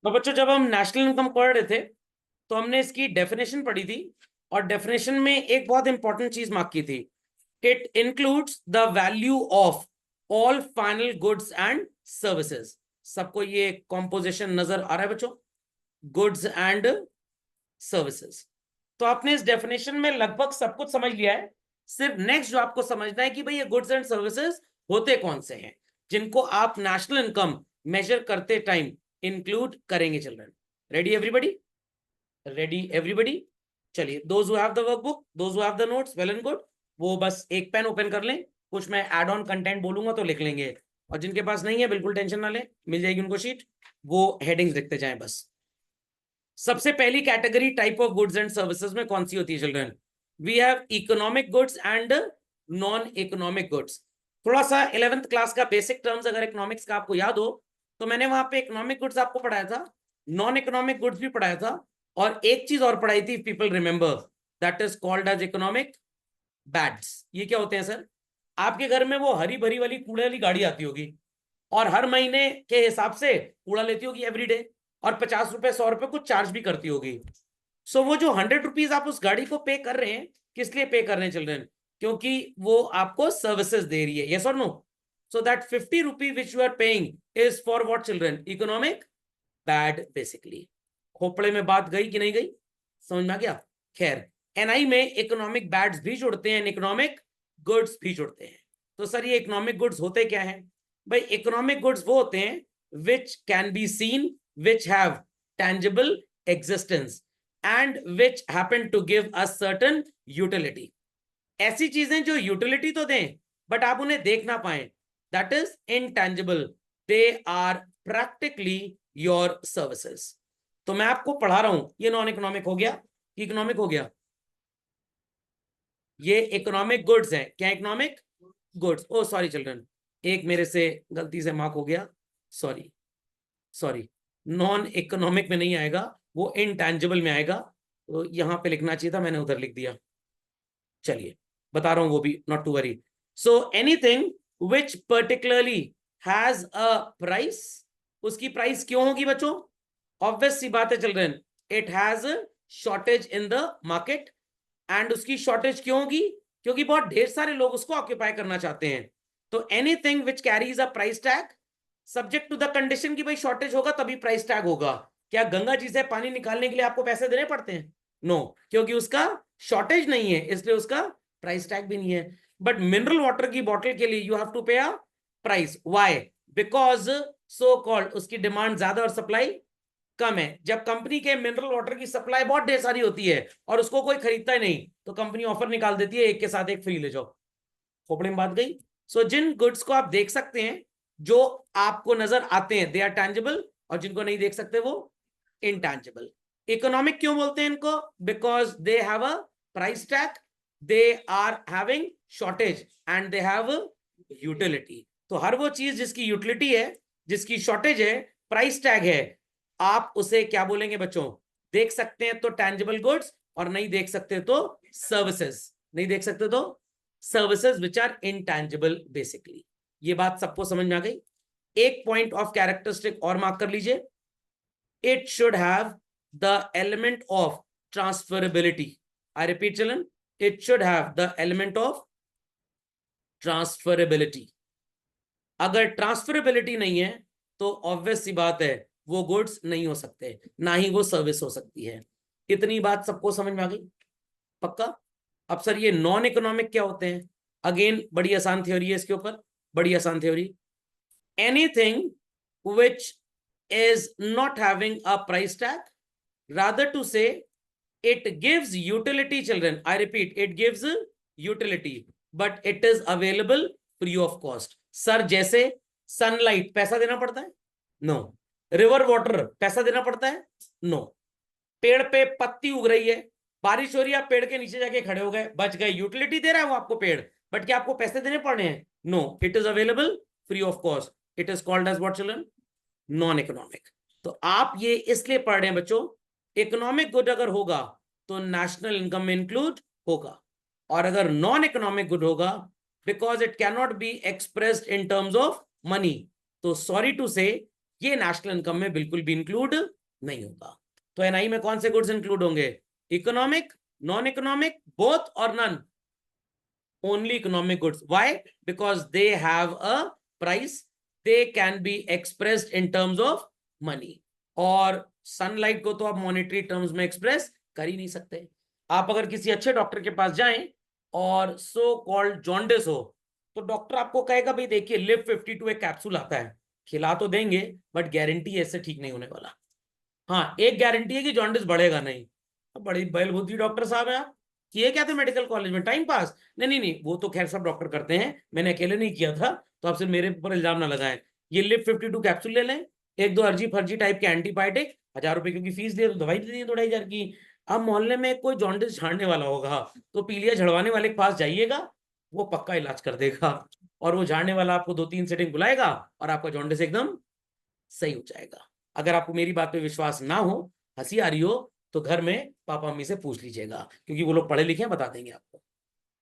तो बच्चों जब हम नेशनल इनकम पढ़ रहे थे तो हमने इसकी डेफिनेशन पढ़ी थी, और डेफिनेशन में एक बहुत इंपॉर्टेंट चीज मार्क की थी। It includes the value of all final goods and services. सबको ये कॉम्पोजिशन नजर आ रहा है बच्चों? Goods and services. तो आपने इस डेफिनेशन में लगभग सब कुछ समझ लिया है। सिर्फ नेक्स्ट जो आपको समझना है कि भाई ये गुड्स एंड सर्विसेज होते कौन से हैं जिनको आप नेशनल इनकम मेजर करते टाइम इंक्लूड करेंगे। Children, ready everybody? Ready everybody? चलिए, those who have the workbook, those who have the notes, well and good. वो बस एक पेन ओपन कर लें, कुछ मैं एड ऑन कंटेंट बोलूंगा तो लिख लेंगे, और जिनके पास नहीं है बिल्कुल टेंशन ना लें, मिल जाएगी उनको शीट, वो हेडिंग्स लिखते जाएं बस। सबसे पहली category type of goods and services में कौन सी होती है children? We have economic goods and non economic goods. थोड़ा सा 11th क्लास का बेसिक टर्म्स अगर इकोनॉमिक्स का आपको याद हो तो मैंने वहां पे इकोनॉमिक गुड्स आपको पढ़ाया था, नॉन इकोनॉमिक गुड्स भी पढ़ाया था, और एक चीज और पढ़ाई थी, people remember, that is called as economic bads. ये क्या होते हैं सर? आपके घर में वो हरी भरी वाली कूड़े वाली गाड़ी आती होगी और हर महीने के हिसाब से कूड़ा लेती होगी एवरीडे, और 50 रुपए 100 रुपए कुछ चार्ज भी करती होगी। सो वो जो 100 रुपीज आप उस गाड़ी को पे कर रहे हैं, किस लिए पे कर रहे हैं चिल्ड्रन? क्योंकि वो आपको सर्विसेज दे रही है, यस और no? So that 50 rupee which you are paying is for what children? Economic bad basically. खोपड़े में बात गई कि नहीं गई? समझ में आ गया? खैर, एनआई में इकोनॉमिक बैड्स भी जुड़ते हैं, इकोनॉमिक गुड्स भी जुड़ते हैं। तो सर ये इकोनॉमिक गुड्स होते क्या हैं? भाई इकोनॉमिक गुड्स वो होते हैं which can be seen, which have tangible existence and which happen to give a certain utility। ऐसी चीजें जो यूटिलिटी तो दें बट आप उन्हें देख ना पाए, that is intangible, they are practically your services. तो मैं आपको पढ़ा रहा हूं, ये नॉन इकोनॉमिक हो गया, इकोनॉमिक हो गया, ये इकोनॉमिक गुड्स है। क्या इकोनॉमिक गुड्स? ओ सॉरी चिल्ड्रन, एक मेरे से गलती से मार्क हो गया, सॉरी सॉरी, नॉन इकोनॉमिक में नहीं आएगा, वो इनटैंजिबल में आएगा, तो यहां पे लिखना चाहिए था, मैंने उधर लिख दिया। चलिए बता रहा हूं वो भी, not to worry. So anything which particularly has a price. उसकी प्राइस क्यों होगी बच्चों? ऑब्वियस सी बात है children, it has shortage in the market. And उसकी शॉर्टेज क्यों होगी? क्योंकि बहुत ढेर सारे लोग उसको ऑक्यूपाई करना चाहते हैं। तो anything which carries a price tag, subject to the condition की भाई शॉर्टेज होगा तभी प्राइस टैग होगा। क्या गंगा जी से पानी निकालने के लिए आपको पैसे देने पड़ते हैं? नो, क्योंकि उसका शॉर्टेज नहीं है, इसलिए उसका प्राइस टैग भी नहीं है। बट मिनरल वाटर की बॉटल के लिए यू हैव टू पे a price. Why? Because so called उसकी डिमांड ज्यादा और सप्लाई कम है। जब कंपनी के मिनरल वाटर की सप्लाई बहुत ढेर सारी होती है और उसको कोई खरीदता ही नहीं, तो कंपनी ऑफर निकाल देती है, एक के साथ एक फ्री ले जाओ। खोपड़ी में बात गई। सो जिन गुड्स को आप देख सकते हैं, जो आपको नजर आते हैं, दे आर टैंजिबल, और जिनको नहीं देख सकते वो इनटैंजिबल। इकोनॉमिक क्यों बोलते हैं इनको? Because they have a price tag, they are having shortage, and they have utility. तो हर वो चीज जिसकी यूटिलिटी है, जिसकी शॉर्टेज है, प्राइस टैग है, आप उसे क्या बोलेंगे बच्चों? देख सकते हैं तो टैंजिबल गुड्स, और नहीं देख सकते तो सर्विसेज। नहीं देख सकते तो services which are intangible basically. ये बात सबको समझ में आ गई? एक पॉइंट ऑफ कैरेक्टरिस्टिक और मार्क कर लीजिए, it should have the element of transferability. I repeat children, it should have the element of transferability. अगर ट्रांसफरेबिलिटी नहीं है तो ऑब्वियस सी बात है वो गुड्स नहीं हो सकते, ना ही वो सर्विस हो सकती है। इतनी बात सबको समझ में आ गई? पक्का? अब सर ये नॉन इकोनॉमिक क्या होते हैं? अगेन बड़ी आसान थ्योरी है इसके ऊपर, बड़ी आसान theory. Anything which is not having a price tag, rather to say it gives utility. Children, I repeat, it gives utility but it is available free of cost. Sir जैसे sunlight पैसा देना पड़ता है? नो। रिवर वाटर पैसा देना पड़ता है? No. पेड़ पे पत्ती उग रही है, बारिश हो रही है, आप पेड़ के नीचे जाके खड़े हो गए, बच गए, यूटिलिटी दे रहा है वो आपको पेड़, बट क्या आपको पैसे देने पड़ रहे हैं? No, it is available free of cost. It is called as what children? Non economic. तो आप ये इसलिए पढ़ रहे हैं बच्चों, इकोनॉमिक गुड अगर होगा तो नेशनल इनकम में इंक्लूड होगा, और अगर नॉन इकोनॉमिक गुड होगा, because it can not be expressed in terms of money, तो सॉरी टू से ये नेशनल इनकम में बिल्कुल भी इंक्लूड नहीं होगा। तो एनआई में कौन से गुड्स इंक्लूड होंगे? इकोनॉमिक, नॉन इकोनॉमिक, बोथ और none? only economic goods. Why? Because they have a price, they can be expressed in terms of money. और सनलाइट को तो आप मॉनेटरी टर्म्स में एक्सप्रेस कर ही नहीं सकते। आप अगर किसी अच्छे डॉक्टर के पास जाएं और सो कॉल्ड जॉन्डिस हो, तो डॉक्टर आपको कहेगा भाई देखिए लिव 52 एक कैप्सूल आता है, खिला तो देंगे बट गारंटी ऐसे ठीक नहीं होने वाला। हाँ, एक गारंटी है कि जॉन्डिस बढ़ेगा नहीं। बड़ी बैलबुद्धि डॉक्टर साहब है आप, किए क्या थे मेडिकल कॉलेज में? Time pass? नहीं नहीं नहीं, वो तो खैर सब डॉक्टर करते हैं, मैंने अकेले नहीं किया था, तो आपसे मेरे ऊपर इल्जाम ना लगाएं। ये लिव 52 कैप्सूल ले लें, एक दो अर्जी फर्जी टाइप के एंटीबायोटिक, 1000 रुपए क्योंकि फीस दिए तो दवाई दे दी 2500 की। अब मोहल्ले में कोई जॉन्डिस झाड़ने वाला होगा तो पीलिया झड़वाने वाले के पास जाइएगा, वो पक्का इलाज कर देगा, और वो झाड़ने वाला आपको 2-3 सेटिंग बुलाएगा और आपका जॉन्डिस एकदम सही हो जाएगा। अगर आपको मेरी बात पे विश्वास ना हो, हंसी आ रही हो, तो घर में पापा मम्मी से पूछ लीजिएगा, क्योंकि वो लोग पढ़े लिखे हैं, बता देंगे आपको।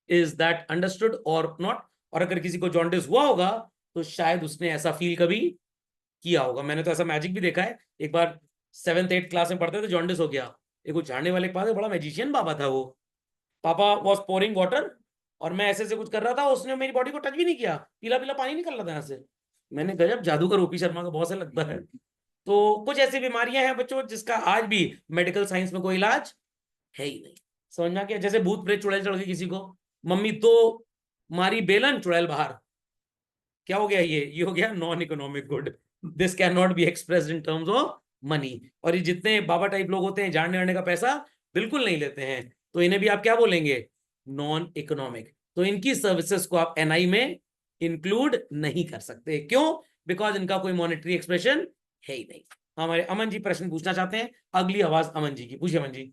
इज दैट अंडरस्टूड और नॉट? और अगर किसी को जॉन्डिस हुआ होगा तो शायद उसने ऐसा फील कभी किया होगा। मैंने तो ऐसा मैजिक भी देखा है। एक बार 7th-8th क्लास में पढ़ते थे, जॉन्डिस हो गया, एक झाड़ने वाले के पास बड़ा मैजिशियन बाबा था वो, पापा वॉज पोरिंग वाटर, और मैं ऐसे से कुछ कर रहा था, उसने मेरी बॉडी को टच भी नहीं किया, पीला पीला पानी निकल रहा था यहाँ से। मैंने गजब जादूगर ओपी शर्मा का बहुत से लगता है। तो कुछ ऐसी बीमारियां हैं बच्चों जिसका आज भी मेडिकल साइंस में कोई इलाज है ही नहीं। समझ में आ गया? जैसे भूत प्रेत चुड़ैल चढ़ गई किसी को, मम्मी तो मारी बेलन, चुड़ैल बाहर, क्या हो गया? ये हो गया non economic good. This can not be expressed in terms of money. और ये जितने बाबा टाइप लोग होते हैं, जानने आने का पैसा बिल्कुल नहीं लेते हैं, तो इन्हें भी आप क्या बोलेंगे? Non economic. तो इनकी सर्विसेज को आप एनआई में इंक्लूड नहीं कर सकते। क्यों? बिकॉज इनका कोई मॉनेटरी एक्सप्रेशन है ही नहीं। हमारे अमन जी प्रश्न पूछना चाहते हैं, अगली आवाज अमन जी की, पूछिए अमन जी।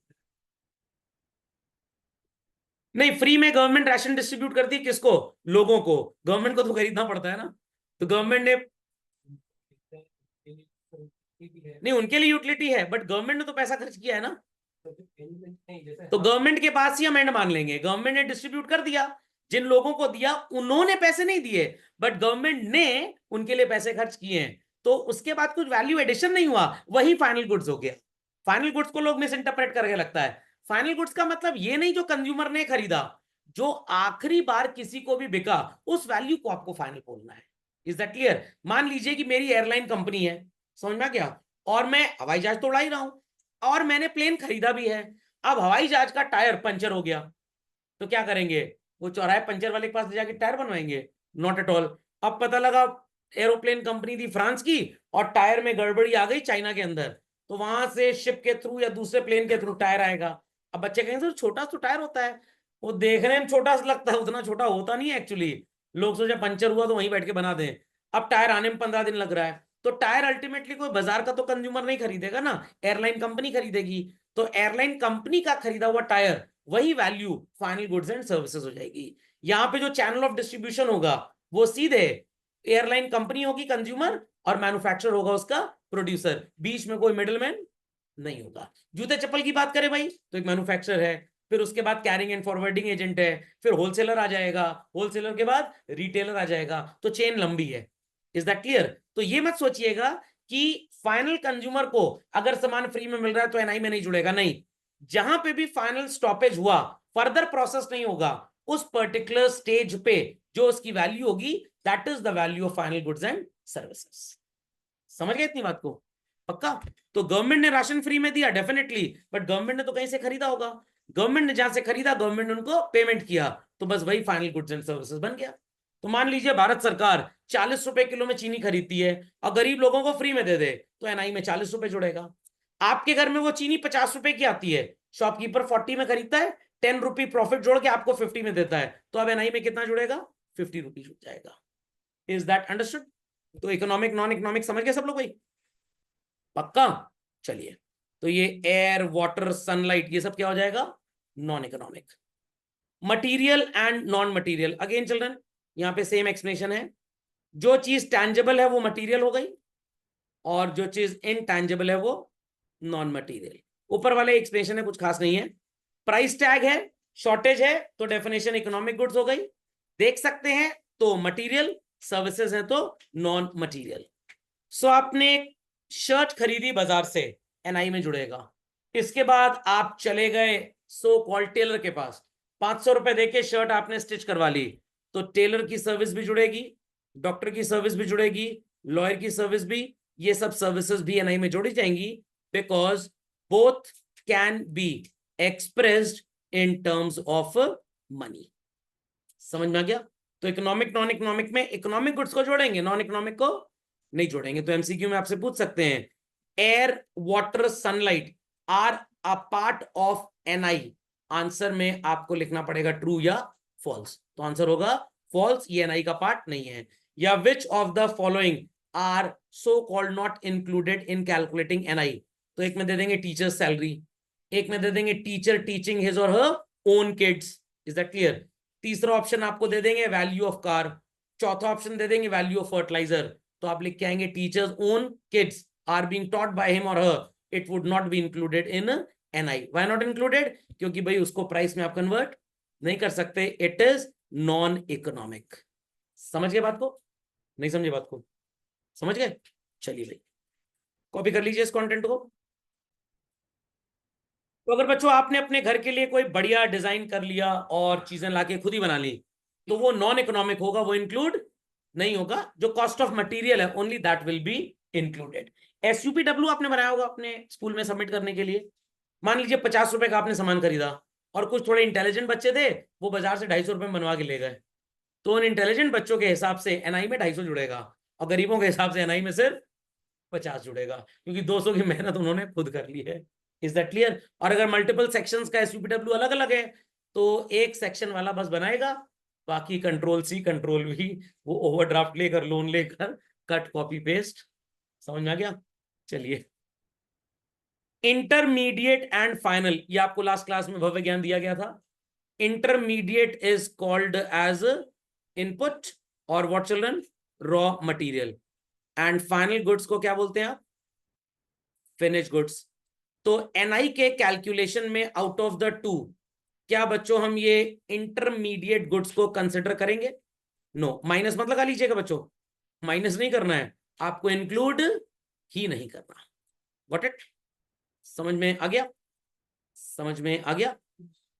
नहीं, फ्री में गवर्नमेंट राशन डिस्ट्रीब्यूट करती है किसको? लोगों को। गवर्नमेंट को तो खरीदना पड़ता है ना, तो गवर्नमेंट ने, नहीं उनके लिए यूटिलिटी है, बट गवर्नमेंट ने तो पैसा खर्च किया है ना, तो गवर्नमेंट के पास ही हम एंड मान लेंगे। गवर्नमेंट ने डिस्ट्रीब्यूट कर दिया, जिन लोगों को दिया उन्होंने पैसे नहीं दिए, बट गवर्नमेंट ने उनके लिए पैसे खर्च किए हैं, तो उसके बाद कुछ वैल्यू एडिशन नहीं हुआ, वही फाइनल गुड्स हो गया। फाइनल गुड्स को लोग मिस इंटरप्रेट करके लगता है, फाइनल गुड्स का मतलब ये नहीं जो कंज्यूमर ने खरीदा, जो आखिरी बार किसी को भी बिका, उस वैल्यू को आपको फाइनल बोलना है। Is that clear? मान लीजिए कि मेरी एयरलाइन कंपनी है, समझ में आ गया, और मैं हवाई जहाज तो उड़ा ही रहा हूं, और मैंने प्लेन खरीदा भी है। अब हवाई जहाज का टायर पंचर हो गया, तो क्या करेंगे? वो चौराहे पंचर वाले के पास ले जाके टायर बनवाएंगे? Not at all. अब पता लगा एरोप्लेन कंपनी थी फ्रांस की, और टायर में गड़बड़ी आ गई चाइना के अंदर, तो वहां से शिप के थ्रू या दूसरे प्लेन के थ्रू टायर आएगा। अब बच्चे कहेंगे सर छोटा तो टायर होता है, वो देखने में छोटा लगता है, उतना छोटा होता नहीं है एक्चुअली। लोग सोचे पंचर हुआ तो वहीं बैठ के बना दें। अब टायर आने में 15 दिन लग रहा है, तो टायर अल्टीमेटली कोई बाजार का तो कंज्यूमर नहीं खरीदेगा ना, एयरलाइन कंपनी खरीदेगी। तो एयरलाइन कंपनी का खरीदा हुआ टायर, वही value final goods and services हो जाएगी। यहाँ पे जो चैनल ऑफ डिस्ट्रीब्यूशन होगा वो सीधे एयरलाइन कंपनी होगी कंज्यूमर, और मैन्युफैक्चरर होगा उसका प्रोड्यूसर, बीच में कोई मिडलमैन नहीं होगा। जूते चप्पल की बात करें भाई, तो एक मैन्युफैक्चरर है, फिर उसके बाद कैरिंग एंड फॉरवर्डिंग एजेंट है, फिर होलसेलर आ जाएगा, होलसेलर के बाद रिटेलर आ जाएगा, तो चेन लंबी है। Is that clear? तो ये मत सोचिएगा कि फाइनल कंज्यूमर को अगर सामान फ्री में मिल रहा है तो एनआई में नहीं जुड़ेगा, नहीं। जहां पे भी फाइनल स्टॉपेज हुआ, फर्दर प्रोसेस नहीं होगा, उस पर्टिकुलर स्टेज पे जो उसकी वैल्यू होगी, that is the value of final goods and services. समझ गए इतनी बात को? पक्का? तो गवर्नमेंट ने राशन फ्री में दिया डेफिनेटली, बट गवर्नमेंट ने तो कहीं से खरीदा होगा, गवर्नमेंट ने जहां से खरीदा गवर्नमेंट ने उनको पेमेंट किया, तो बस वही फाइनल गुड्स एंड सर्विसेज बन गया। तो मान लीजिए भारत सरकार 40 रुपए किलो में चीनी खरीदती है और गरीब लोगों को फ्री में दे दे, तो एनआई में 40 रुपए जुड़ेगा। आपके घर में वो चीनी 50 रुपए की आती है, शॉपकीपर 40 में खरीदता है, 10 रुपी प्रॉफिट जोड़ के आपको 50 में देता है, तो अब एनआई में कितना जुड़ेगा? 50 रुपीज जुड़ जाएगा। Is that understood? तो इकोनॉमिक नॉन इकोनॉमिक समझ गए सब लोग भाई? पक्का? चलिए, तो ये एयर वाटर सनलाइट ये सब क्या हो जाएगा? Non economic. Material and non material, again children यहां पे सेम एक्सप्लेनेशन है। जो चीज टैंजेबल है वो मटीरियल हो गई, और जो चीज इनटैंजेबल है वो नॉन मटीरियल। ऊपर वाले एक्सप्लेनेशन है, कुछ खास नहीं है। प्राइस टैग है, शॉर्टेज है, तो डेफिनेशन इकोनॉमिक गुड्स हो गई। देख सकते हैं तो मटीरियल, सर्विसेज है तो नॉन मटीरियल। सो आपने शर्ट खरीदी बाजार से, एनआई में जुड़ेगा। इसके बाद आप चले गए सो कॉल्ड टेलर के पास, 500 रुपए देके शर्ट आपने स्टिच करवा ली, तो टेलर की सर्विस भी जुड़ेगी, डॉक्टर की सर्विस भी जुड़ेगी, लॉयर की सर्विस भी, ये सब सर्विसेज भी एनआई में जोड़ी जाएंगी, because both can be expressed in terms of money. समझ में आ गया? तो इकोनॉमिक नॉन इकोनॉमिक में इकोनॉमिक गुड्स को जोड़ेंगे, नॉन इकोनॉमिक को नहीं जोड़ेंगे। तो एमसीक्यू में आपसे पूछ सकते हैं, air water sunlight are a part of NI, answer में आपको लिखना पड़ेगा ट्रू या फॉल्स। तो आंसर होगा फॉल्स, ये एनआई का पार्ट नहीं है। या which of the following are so called not included in calculating NI, तो एक में दे देंगे टीचर सैलरी, एक में दे देंगे टीचर टीचिंग हिज और her own kids, is that clear? तीसरा ऑप्शन आपको दे देंगे वैल्यू ऑफ कार, चौथा ऑप्शन दे देंगे वैल्यू ऑफ फर्टिलाइजर। तो आप लिख के आएंगे teachers own kids are being taught by him और her, it would not be included in NI. Why not included? क्योंकि भाई उसको प्राइस में आप कन्वर्ट नहीं कर सकते, इट इज नॉन इकोनॉमिक। समझ गए बात को? नहीं समझे बात को? समझ गए? चलिए भाई कॉपी कर लीजिए इस कंटेंट को। तो अगर बच्चों आपने अपने घर के लिए कोई बढ़िया डिजाइन कर लिया और चीजें लाके खुद ही बना ली, तो वो नॉन इकोनॉमिक होगा, वो इंक्लूड नहीं होगा। जो कॉस्ट ऑफ मटेरियल है only that will be included. SUPW आपने बनाया होगा अपने स्कूल में सबमिट करने के लिए। मान लीजिए 50 रुपए का आपने सामान खरीदा और कुछ थोड़े इंटेलिजेंट बच्चे थे, वो बाजार से 250 रुपए में बनवा के ले गए, तो उन इंटेलिजेंट बच्चों के हिसाब से एनआई में 250 जुड़ेगा और गरीबों के हिसाब से एनआई में सिर्फ 50 जुड़ेगा, क्योंकि 200 की मेहनत उन्होंने खुद कर ली है। Is that clear? और अगर मल्टीपल सेक्शंस का एसयूपीडब्ल्यू अलग अलग है, तो एक सेक्शन वाला बस बनाएगा, बाकी कंट्रोल सी कंट्रोल वी, वो ओवरड्राफ्ट लेकर लोन लेकर कट कॉपी पेस्ट। समझ में आ गया? चलिए, इंटरमीडिएट एंड फाइनल, ये आपको लास्ट क्लास में भव्य ज्ञान दिया गया था। Intermediate is called as input और what children? Raw material. And final goods को क्या बोलते हैं आप? Finish goods. तो एनआई के कैलकुलेशन में आउट ऑफ द टू, क्या बच्चों हम ये इंटरमीडिएट गुड्स को कंसिडर करेंगे? नो, माइनस मत लगा लीजिएगा बच्चों, माइनस नहीं करना है आपको, इंक्लूड ही नहीं करना। What it? समझ में आ गया? समझ में आ गया?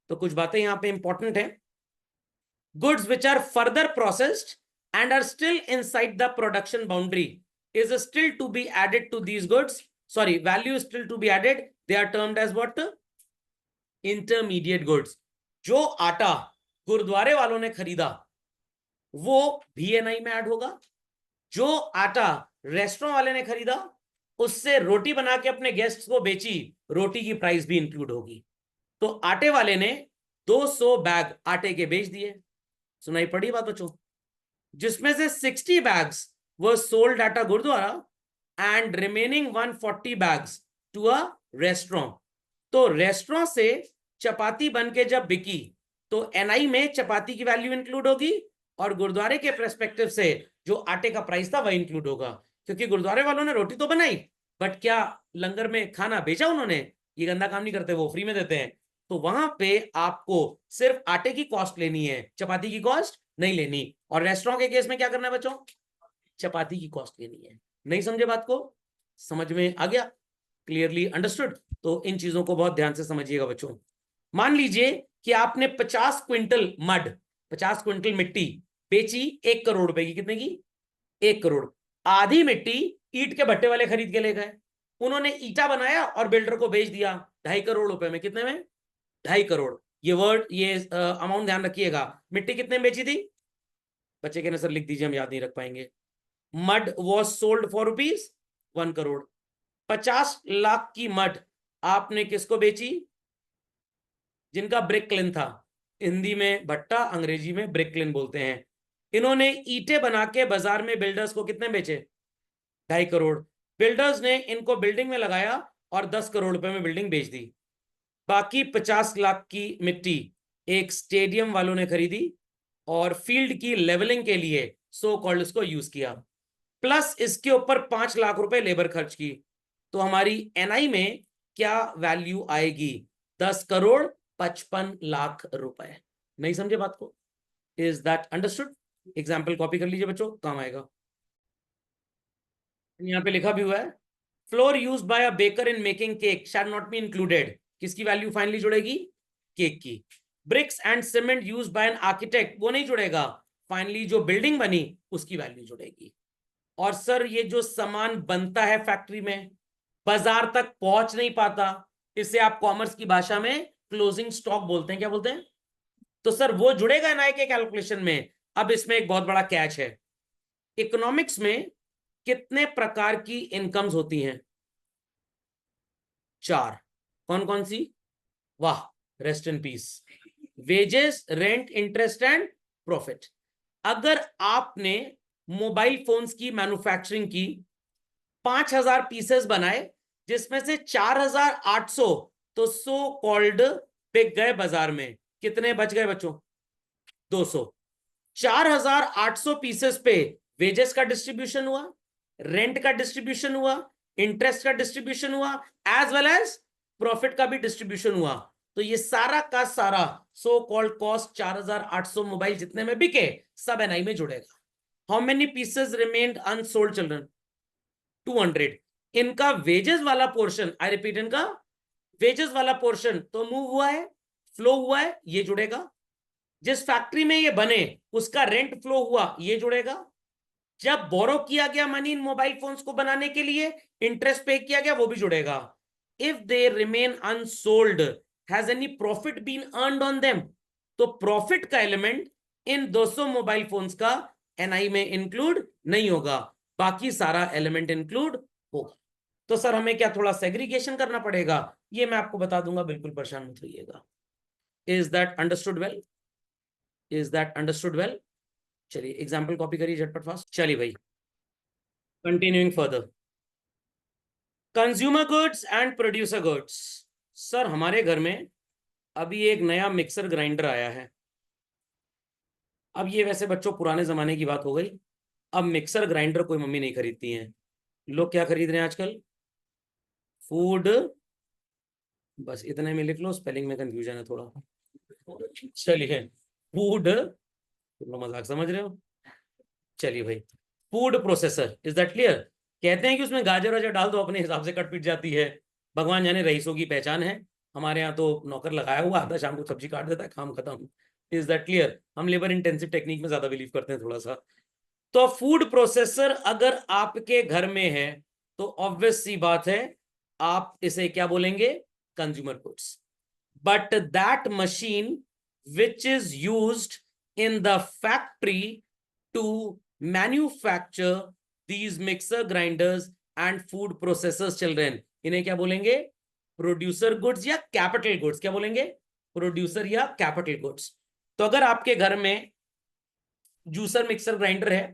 तो कुछ बातें यहां पे इंपॉर्टेंट है। Goods which are further processed and are still inside the production boundary is still to be added to these goods, sorry, value still to be added, they are termed as what? Intermediate goods. जो आटा गुरुद्वारे वालों ने खरीदा वो भी NI में add होगा, जो आटा रेस्टोरेंट वाले ने खरीदा उससे रोटी बना के अपने गेस्ट्स को बेची, रोटी की प्राइस भी इंक्लूड होगी। तो आटे वाले ने 200 बैग आटे के बेच दिए, सुनाई पड़ी बात बच्चों? जिसमें से 60 bags were sold at a gurudwara and remaining 140 bags to a restaurant. तो रेस्टोरेंट से चपाती बन के जब बिकी तो एनआई में चपाती की वैल्यू इंक्लूड होगी और गुरुद्वारे के पर्सपेक्टिव से जो आटे का प्राइस था वह इंक्लूड होगा, क्योंकि गुरुद्वारे वालों ने रोटी तो बनाई बट क्या लंगर में खाना बेचा उन्होंने? ये गंदा काम नहीं करते, वो फ्री में देते हैं। तो वहां पे आपको सिर्फ आटे की कॉस्ट लेनी है, चपाती की कॉस्ट नहीं लेनी। और रेस्टोरेंट के केस में क्या करना है बच्चों? चपाती की कॉस्ट लेनी है। नहीं समझे बात को? समझ में आ गया? Clearly understood? तो इन चीजों को बहुत ध्यान से समझिएगा बच्चों। मान लीजिए कि आपने 50 क्विंटल मड, 50 क्विंटल मिट्टी बेची 1 करोड़ रुपए की। कितने की? 1 करोड़। आधी मिट्टी ईंट के भट्टे वाले खरीद के ले गए, उन्होंने ईटा बनाया और बिल्डर को बेच दिया 2.5 करोड़ रुपए में। कितने में? 2.5 करोड़। ये वर्ड, ये अमाउंट ध्यान रखिएगा। मिट्टी कितने में बेची थी? बच्चे के नजर लिख दीजिए, हम याद नहीं रख पाएंगे। Mud was sold for ₹1 crore. 50 lakh की मड आपने किसको बेची? जिनका ब्रिकलिन था, हिंदी में भट्टा, अंग्रेजी में ब्रिकलिन बोलते हैं। इन्होंने ईंटें बना के बाजार में बिल्डर्स को कितने बेचे? 2.5 करोड़। बिल्डर्स ने इनको बिल्डिंग में लगाया और 10 करोड़ रुपए में बिल्डिंग बेच दी। बाकी 50 लाख की मिट्टी एक स्टेडियम वालों ने खरीदी और फील्ड की लेवलिंग के लिए सो कॉल्ड इसको यूज किया, प्लस इसके ऊपर 5 लाख रुपए लेबर खर्च की। तो हमारी एनआई में क्या वैल्यू आएगी? 10 करोड़ 55 लाख रुपए। नहीं समझे बात को? Is that understood? Example copy कर लीजिए बच्चों, काम आएगा। यहाँ पे लिखा भी हुआ है, flour used by a baker in making cake shall not be included, किसकी वैल्यू फाइनली जुड़ेगी? केक की। Bricks and cement used by an architect, वो नहीं जुड़ेगा, फाइनली जो बिल्डिंग बनी उसकी वैल्यू जुड़ेगी। और सर ये जो सामान बनता है फैक्ट्री में, बाजार तक पहुंच नहीं पाता, इसे आप कॉमर्स की भाषा में क्लोजिंग स्टॉक बोलते हैं, क्या बोलते हैं? तो सर वो जुड़ेगा एनआई के कैलकुलेशन में। अब इसमें एक बहुत बड़ा कैच है, इकोनॉमिक्स में कितने प्रकार की इनकम्स होती हैं? 4। कौन कौन सी? वाह, rest in peace. Wages, rent, interest and profit. अगर आपने मोबाइल फोन्स की मैन्युफैक्चरिंग की, 5,000 पीसेस बनाए, जिसमें से 4,800 तो सो कॉल्ड बिक गए बाजार में, कितने बच गए बच्चों? 200। 4,800 पीसेस पे वेजेस का डिस्ट्रीब्यूशन हुआ, रेंट का डिस्ट्रीब्यूशन हुआ, इंटरेस्ट का डिस्ट्रीब्यूशन हुआ, एज वेल एज प्रॉफिट का भी डिस्ट्रीब्यूशन हुआ। तो ये सारा का सारा सो कॉल्ड कॉस्ट 4,800 मोबाइल जितने में बिके सब एनआई में जुड़ेगा। How many pieces remained unsold children? 200। इनका वेजेस वाला पोर्शन, आई रिपीट, इनका वेजेस वाला पोर्शन तो मूव हुआ है, फ्लो हुआ है, ये जुड़ेगा। जिस फैक्ट्री में ये बने उसका रेंट फ्लो हुआ, ये जुड़ेगा। जब बोरो किया गया मनी इन मोबाइल फोन्स को बनाने के लिए, इंटरेस्ट पे किया गया, वो भी जुड़ेगा। If they remain unsold, has any profit been earned on them, तो प्रॉफिट का एलिमेंट इन 200 मोबाइल फोन्स का एनआई में इंक्लूड नहीं होगा, बाकी सारा एलिमेंट इंक्लूड होगा। तो सर हमें क्या थोड़ा सेग्रीगेशन करना पड़ेगा? ये मैं आपको बता दूंगा, बिल्कुल परेशान मत होइएगा। Is that understood well? Is that understood well? चलिए एग्जाम्पल कॉपी करिए झटपट फास्ट। चलिए भाई, continuing further, consumer goods and producer goods. Sir हमारे घर में अभी एक नया मिक्सर ग्राइंडर आया है। अब ये वैसे बच्चों पुराने जमाने की बात हो गई, अब मिक्सर ग्राइंडर कोई मम्मी नहीं खरीदती हैं, लोग क्या खरीद रहे हैं आजकल? फूड। बस इतने में लिख लो, स्पेलिंग में कंफ्यूजन है थोड़ा। चलिए, फूड, तुम लोग मजाक समझ रहे हो। चलिए भाई, food processor, is that clear? कहते हैं कि उसमें गाजर वाजर डाल दो, अपने हिसाब से कट पीट जाती है, भगवान जाने रईसों की पहचान है। हमारे यहाँ तो नौकर लगाया हुआ आता, शाम को सब्जी काट देता है, काम खत्म। Is that clear? हम लेबर इंटेंसिव टेक्निक में ज्यादा बिलीव करते हैं थोड़ा सा। तो फूड प्रोसेसर अगर आपके घर में है तो ऑब्वियस सी बात है, आप इसे क्या बोलेंगे? Consumer goods. But that machine which is used in the factory to manufacture these mixer grinders and food processors children, इन्हें क्या बोलेंगे? प्रोड्यूसर गुड्स या कैपिटल गुड्स। क्या बोलेंगे? प्रोड्यूसर या कैपिटल गुड्स। तो अगर आपके घर में जूसर मिक्सर ग्राइंडर है,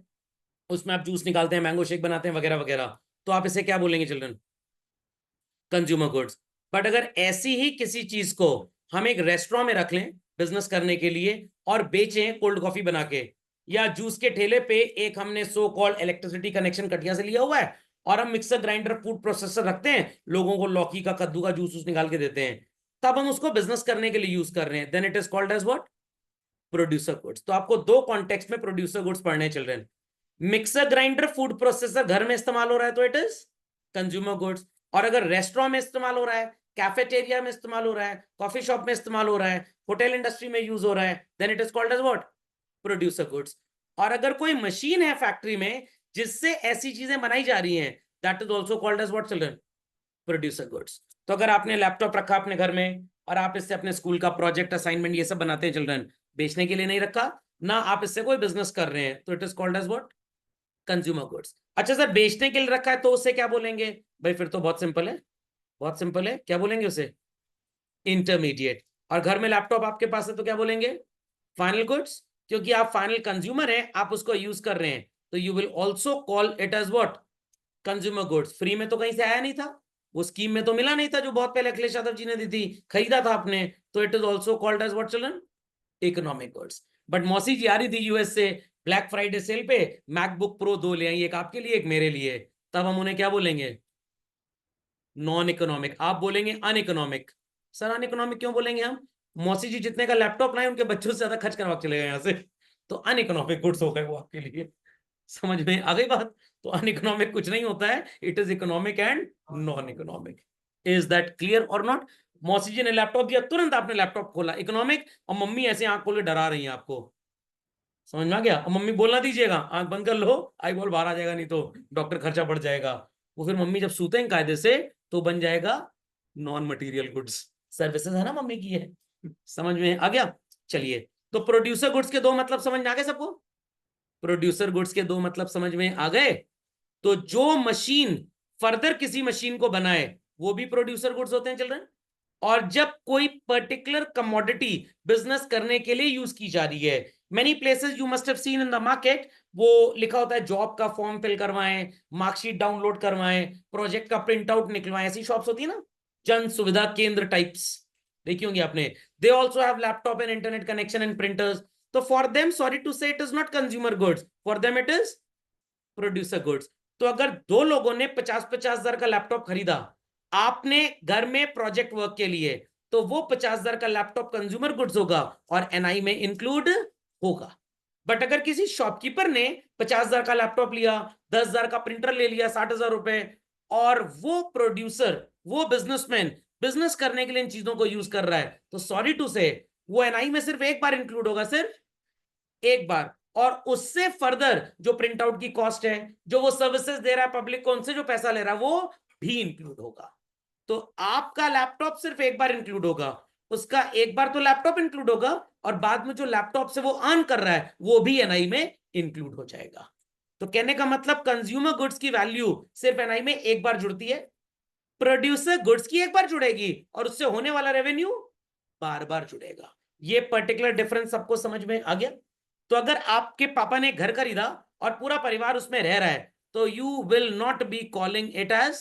उसमें आप जूस निकालते हैं, मैंगो शेक बनाते हैं वगैरह वगैरह, तो आप इसे क्या बोलेंगे चिल्ड्रन? Consumer goods. बट अगर ऐसी ही किसी चीज को हम एक रेस्टोरेंट में रख लें बिजनेस करने के लिए और बेचें कोल्ड कॉफी बना के, या जूस के ठेले पे एक हमने सो कॉल्ड इलेक्ट्रिसिटी कनेक्शन कटिया से लिया हुआ है और हम मिक्सर ग्राइंडर फूड प्रोसेसर रखते हैं, लोगों को लौकी का कद्दू का जूस निकाल के देते हैं, तब हम उसको बिजनेस करने के लिए यूज कर रहे हैं, then it is called as what? Producer goods. तो आपको दो कॉन्टेक्स्ट में प्रोड्यूसर गुड्स पढ़ने चल रहे हैं। मिक्सर ग्राइंडर फूड प्रोसेसर घर में इस्तेमाल हो रहा है तो इट इज कंज्यूमर गुड्स, और अगर रेस्टोरेंट में इस्तेमाल हो रहा है, कैफेटेरिया में इस्तेमाल हो रहा है, कॉफी शॉप में इस्तेमाल हो रहा है, होटल इंडस्ट्री में यूज हो रहा है, then it is called as what? Producer goods. और अगर कोई मशीन है फैक्ट्री में जिससे ऐसी चीजें बनाई जा रही हैं, that is also called as what children? Producer goods. तो अगर आपने लैपटॉप रखा अपने घर में और आप इससे अपने स्कूल का प्रोजेक्ट असाइनमेंट ये सब बनाते हैं चिल्ड्रन, बेचने के लिए नहीं रखा ना, आप इससे कोई बिजनेस कर रहे हैं, तो it is called as what? Consumer goods. अच्छा सर, बेचने के लिए रखा है तो उसे क्या बोलेंगे? भाई फिर तो बहुत सिंपल है, बहुत सिंपल है, क्या बोलेंगे उसे? इंटरमीडिएट। और घर में लैपटॉप आपके पास है तो क्या बोलेंगे? फाइनल गुड्स, क्योंकि आप फाइनल कंज्यूमर हैं, आप उसको यूज कर रहे हैं, तो you will also call it as what? Consumer goods. Free में तो कहीं से आया नहीं था, वो स्कीम में तो मिला नहीं था जो बहुत पहले अखिलेश यादव जी ने दी थी, खरीदा था आपने, तो it is also called as what children? Economic goods. But मौसी जी आ रही थी यूएस से ब्लैक फ्राइडे सेल पे, मैकबुक प्रो 2 ले आई, एक आपके लिए एक मेरे लिए, तब हम उन्हें क्या बोलेंगे? Non economic. आप बोलेंगे अनइकोनॉमिक। सर अनइकोनॉमिक क्यों बोलेंगे हम? मौसी जी जितने का लैपटॉप लाए उनके बच्चों से ज्यादा खर्च करवा के चले गए यहाँ से, तो अनइकोनॉमिक गुड्स हो गए वो आपके लिए। समझ में आ गई बात? तो अनइकोनॉमिक कुछ नहीं होता है, it is economic and non economic. Is that clear और नॉट? मौसी जी ने लैपटॉप दिया, तुरंत आपने लैपटॉप खोला, इकोनॉमिक, और मम्मी ऐसे आंख खोल के डरा रही है आपको, समझ में आ गया? और मम्मी बोलना दीजिएगा, आंख बंद कर लो, आई बॉल बाहर आ जाएगा, नहीं तो डॉक्टर खर्चा बढ़ जाएगा। वो फिर मम्मी जब सूते हैं कायदे से तो बन जाएगा नॉन मटेरियल गुड्स, सर्विसेज है ना मम्मी की है। समझ में आ गया? चलिए, तो प्रोड्यूसर गुड्स के दो मतलब समझ में आ गए सबको? प्रोड्यूसर गुड्स के दो मतलब समझ में आ गए? तो जो मशीन फर्दर किसी मशीन को बनाए वो भी प्रोड्यूसर गुड्स होते हैं चिल्ड्रन। और जब कोई पर्टिकुलर कमोडिटी बिजनेस करने के लिए यूज की जा रही है, many places you must have seen in the market, वो लिखा होता है जॉब का फॉर्म फिल करवाएं, मार्कशीट डाउनलोड करवाएं, प्रोजेक्ट का प्रिंट आउट निकलवाएं, ऐसी शॉप्स होती है ना, जन सुविधा केंद्र टाइप्स, देखी होंगी आपने। They also have laptop and internet connection and printers. तो for them, sorry to say, it is not consumer goods, for them it is producer goods. तो अगर दो लोगों ने 50,000 का लैपटॉप खरीदा आपने घर में प्रोजेक्ट वर्क के लिए, तो वो 50,000 का लैपटॉप कंज्यूमर गुड्स होगा और एनआई में इंक्लूड होगा। बट अगर किसी शॉपकीपर ने 50,000 का लैपटॉप लिया, 10,000 का प्रिंटर ले लिया, 60,000 रुपए, और वो प्रोड्यूसर, वो बिजनेसमैन बिजनेस करने के लिए इन चीजों को यूज कर रहा है, तो सॉरी टू से वो एनआई में सिर्फ एक बार इंक्लूड होगा, सिर्फ एक बार। और उससे फर्दर जो प्रिंट आउट की कॉस्ट है, जो वो सर्विसेज दे रहा है पब्लिक को, उनसे जो पैसा ले रहा है, वो भी इंक्लूड होगा। तो आपका लैपटॉप सिर्फ एक बार इंक्लूड होगा, उसका एक बार तो लैपटॉप इंक्लूड होगा, और बाद में जो लैपटॉप से वो अर्न कर रहा है वो भी एनआई में इंक्लूड हो जाएगा। तो कहने का मतलब कंज्यूमर गुड्स की वैल्यू सिर्फ एनआई में एक बार जुड़ती है, प्रोड्यूसर गुड्स की एक बार जुड़ेगी, और उससे होने वाला रेवेन्यू बार बार जुड़ेगा। ये पर्टिकुलर डिफरेंस सबको समझ में आ गया? तो अगर आपके पापा ने घर खरीदा और पूरा परिवार उसमें रह रहा है, तो you will not be calling it as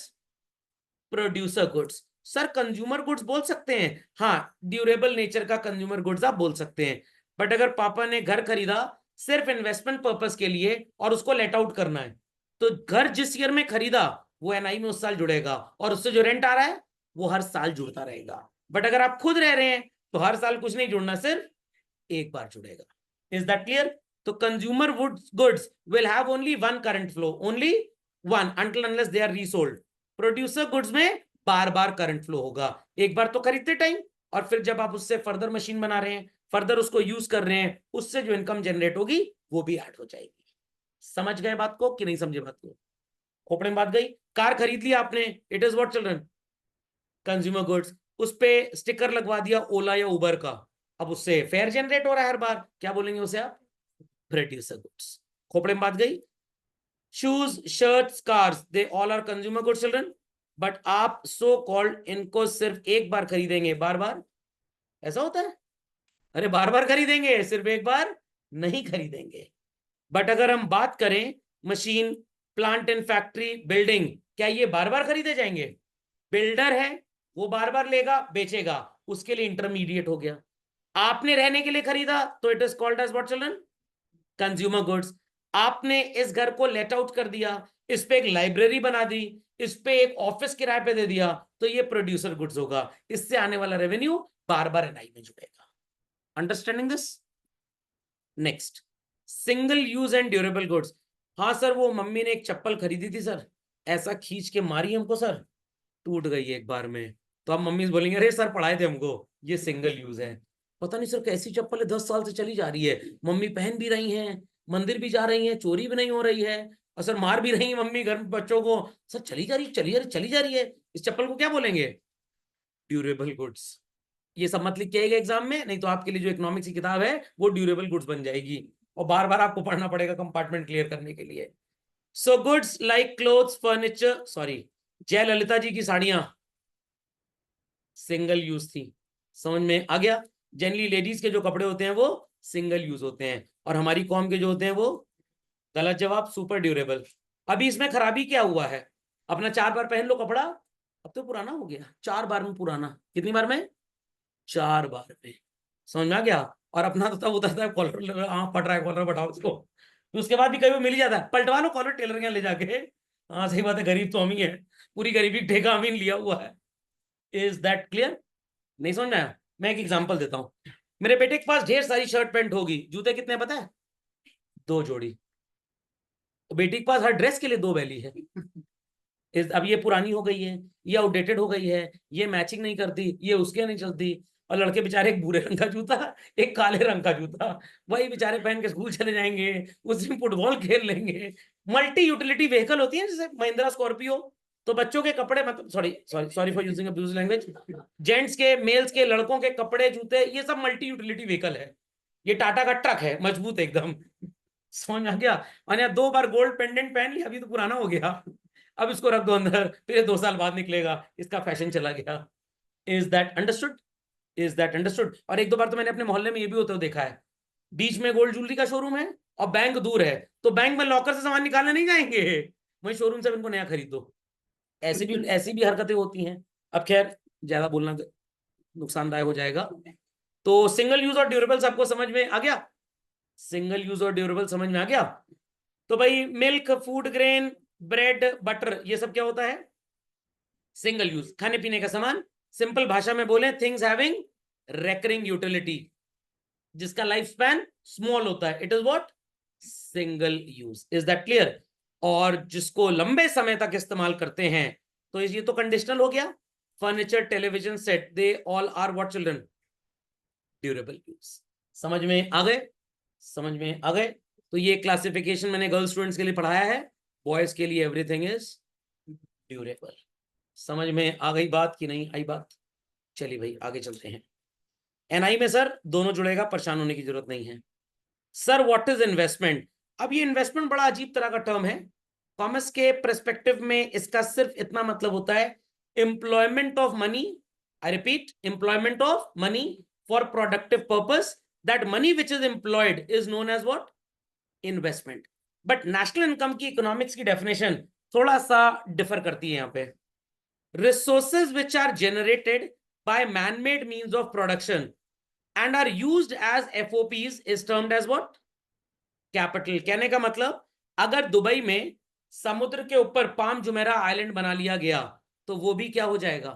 producer goods. Sir consumer goods बोल सकते हैं, हाँ, ड्यूरेबल नेचर का कंज्यूमर गुड्स आप बोल सकते हैं। बट अगर पापा ने घर खरीदा सिर्फ इन्वेस्टमेंट पर्पस के लिए और उसको लेट आउट करना है, तो घर जिस ईयर में खरीदा वो एनआई में उस साल जुड़ेगा, और उससे जो रेंट आ रहा है वो हर साल जुड़ता रहेगा। बट अगर आप खुद रह रहे हैं तो हर साल कुछ नहीं जुड़ना, सिर्फ एक बार जुड़ेगा। Is that clear? तो consumer goods will have only one current flow, only one, until unless they are resold. Producer goods में बार बार करंट फ्लो होगा, एक बार तो खरीदते टाइम, और फिर जब आप उससे फर्दर मशीन बना रहे हैं, फर्दर उसको यूज कर रहे हैं, उससे जो इनकम जनरेट होगी वो भी ऐड हो जाएगी। समझ गए बात को कि नहीं समझे बात को? खोपड़े में बात गई। कार खरीद लिया आपने, it is what children? Consumer goods. उस पे स्टिकर लगवा दिया ओला या उबर का, अब उससे फेयर जनरेट हो रहा है हर बार, क्या बोलेंगे उसे आप? Producer goods. खोपड़े में बात गई। Shoes, shirts, cars, they all are consumer goods children. But आप सो कॉल्ड इनको सिर्फ एक बार खरीदेंगे, बार बार, ऐसा होता है? अरे बार बार खरीदेंगे, सिर्फ एक बार नहीं खरीदेंगे। बट अगर हम बात करें machine, plant and factory, building, क्या ये बार बार खरीदे जाएंगे? बिल्डर है, वो बार बार लेगा बेचेगा, उसके लिए इंटरमीडिएट हो गया। आपने रहने के लिए खरीदा तो it is called as what children? Consumer goods. आपने इस घर को लेट आउट कर दिया, इस पे एक लाइब्रेरी बना दी, इस पे एक ऑफिस किराए पे दे दिया, तो ये प्रोड्यूसर गुड्स होगा, इससे आने वाला रेवेन्यू बार बार एनआई में जुड़ेगा। Understanding this? Next, single use and durable goods. हाँ सर, वो मम्मी ने एक चप्पल खरीदी थी सर, ऐसा खींच के मारी हमको सर, टूट गई एक बार में। तो अब मम्मी बोलेंगे अरे सर पढ़ाए थे हमको, ये सिंगल यूज है। पता नहीं सर कैसी चप्पल है, 10 साल से चली जा रही है, मम्मी पहन भी रही हैं, मंदिर भी जा रही हैं, चोरी भी नहीं हो रही है, और सर मार भी रही है मम्मी घर में बच्चों को, सर चली जा रही, चली जा रही, चली जा रही है, इस चप्पल को क्या बोलेंगे? Durable goods. ये सब मत लिख के आएगा एग्जाम में, नहीं तो आपके लिए जो इकोनॉमिक्स की किताब है वो ड्यूरेबल गुड्स बन जाएगी, और बार बार आपको पढ़ना पड़ेगा कंपार्टमेंट क्लियर करने के लिए। So goods like clothes, furniture, sorry, Jayalalithaa ji की साड़ियां सिंगल यूज थी, समझ में आ गया? जनरली लेडीज के जो कपड़े होते हैं वो सिंगल यूज होते हैं, और हमारी कॉम के जो होते हैं वो, गलत जवाब, सुपर ड्यूरेबल। अभी इसमें खराबी क्या हुआ है? अपना 4 बार पहन लो कपड़ा, अब तो पुराना हो गया, 4 बार में पुराना, कितनी बार में? 4 बार में। समझ में आ गया? और अपना तो तब उतरता है कॉलर, हाँ फट रहा है कॉलर, बढ़ाओ उसको, तो उसके बाद भी कभी मिल ही जाता है, पलटवा लो कॉलर टेलर के यहाँ ले जाके। हाँ सही बात है, गरीब तो हम ही है, पूरी गरीबी ठेका हम ही लिया हुआ है। Is that clear? नहीं समझ में आया? मैं एक एग्जांपल देता हूं। मेरे बेटे के पास ढेर सारी शर्ट पैंट होगी, जूते कितने पता है? 2 जोड़ी। बेटी के पास हर ड्रेस के लिए 2 बैली है। अब ये पुरानी हो गई है, ये आउटडेटेड हो गई है, ये मैचिंग नहीं करती, ये उसके नहीं चलती। और लड़के बेचारे एक भूरे रंग का जूता, एक काले रंग का जूता, वही बेचारे पहन के स्कूल चले जाएंगे, उस दिन फुटबॉल खेल लेंगे। मल्टी यूटिलिटी व्हीकल होती है जैसे महिंद्रा स्कॉर्पियो, तो बच्चों के कपड़े, मतलब sorry sorry sorry for using abuse language, gents के, मेल्स के, लड़कों के कपड़े, जूते, ये सब मल्टी यूटिलिटी व्हीकल है। ये टाटा का ट्रक है, मजबूत एकदम। समझ आ गया? मैंने 2 बार गोल्ड पेंडेंट पहन लिया, अभी तो पुराना हो गया, अब इसको रख दो अंदर, फिर 2 साल बाद निकलेगा, इसका फैशन चला गया। Is that understood? Is that understood? और 1-2 बार तो मैंने अपने मोहल्ले में ये भी होते हुए देखा है, बीच में गोल्ड ज्वेलरी का शोरूम है और बैंक दूर है, तो बैंक में लॉकर से सामान निकालने नहीं जाएंगे, वही शोरूम से इनको नया खरीद दो। ऐसी भी हरकतें होती हैं। अब खैर ज्यादा बोलना नुकसानदायक हो जाएगा। तो सिंगल यूज और ड्यूरेबल सबको समझ में आ गया? सिंगल यूज और ड्यूरेबल समझ में आ गया? तो भाई milk, food grain, bread, butter, ये सब क्या होता है? सिंगल यूज, खाने पीने का सामान। सिंपल भाषा में बोले, थिंग्स हैविंग रेकरिंग यूटिलिटी, जिसका लाइफ स्पैन स्मॉल होता है, it is what? Single use. Is that clear? और जिसको लंबे समय तक इस्तेमाल करते हैं, तो ये तो कंडीशनल हो गया। Furniture, television set, they all are what children? Durable use. समझ में आ गए? समझ में आ गए? तो ये क्लासिफिकेशन मैंने गर्ल स्टूडेंट्स के लिए पढ़ाया है, बॉयज के लिए एवरीथिंग इज ड्यूरेबल। समझ में आ गई बात कि नहीं आई बात? चलिए भाई आगे चलते हैं। एनआई में सर दोनों जुड़ेगा, परेशान होने की जरूरत नहीं है। Sir what is investment? अब ये इन्वेस्टमेंट बड़ा अजीब तरह का टर्म है। कॉमर्स के पर्सपेक्टिव में इसका सिर्फ इतना मतलब होता है, employment of money, I repeat, employment of money for productive purpose, that money which is employed is known as what? Investment. But national income की इकोनॉमिक्स की डेफिनेशन थोड़ा सा डिफर करती है यहाँ पे। Resources which are generated by man made means of production and are used as FOPs is termed as what? Capital। कहने का मतलब, अगर दुबई में समुद्र के ऊपर पाम जुमेरा आइलैंड बना लिया गया, तो वो भी क्या हो जाएगा?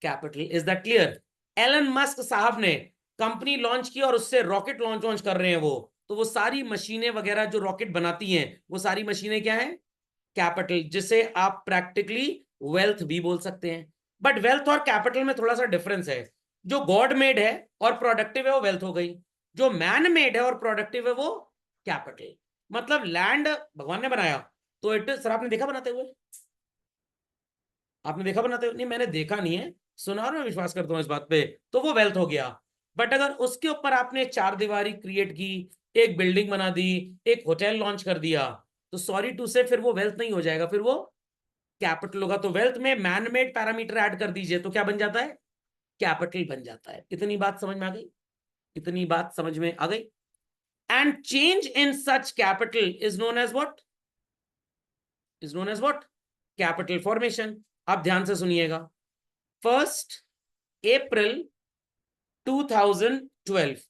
Capital. Is that clear? Elon Musk साहब ने कंपनी लॉन्च की और उससे रॉकेट लॉन्च कर रहे हैं वो, तो वो सारी मशीनें वगैरह जो रॉकेट बनाती हैं, वो सारी मशीनें क्या है? कैपिटल, जिसे आप प्रैक्टिकली वेल्थ भी बोल सकते हैं। बट वेल्थ और कैपिटल में थोड़ा सा डिफरेंस है। जो गॉड मेड है और प्रोडक्टिव है वो वेल्थ हो गई, जो मैन मेड है और प्रोडक्टिव है वो कैपिटल। मतलब लैंड भगवान ने बनाया, तो इट, सर आपने देखा बनाते हुए? आपने देखा बनाते हुए? नहीं, मैंने देखा नहीं है, सुना और मैं विश्वास करता हूं इस बात पे, तो वो वेल्थ हो गया। बट अगर उसके ऊपर आपने 4 दीवारी क्रिएट की, एक बिल्डिंग बना दी, एक होटल लॉन्च कर दिया, तो सॉरी टू से फिर वो वेल्थ नहीं हो जाएगा, फिर वो कैपिटल होगा। तो वेल्थ में मैन मेड पैरामीटर ऐड कर दीजिए तो क्या बन जाता है? कैपिटल बन जाता है। इतनी बात समझ में आ गई? इतनी बात समझ में आ गई? And change in such capital is known as what? Is known as what? Capital formation. आप ध्यान से सुनिएगा। 1 अप्रैल 2012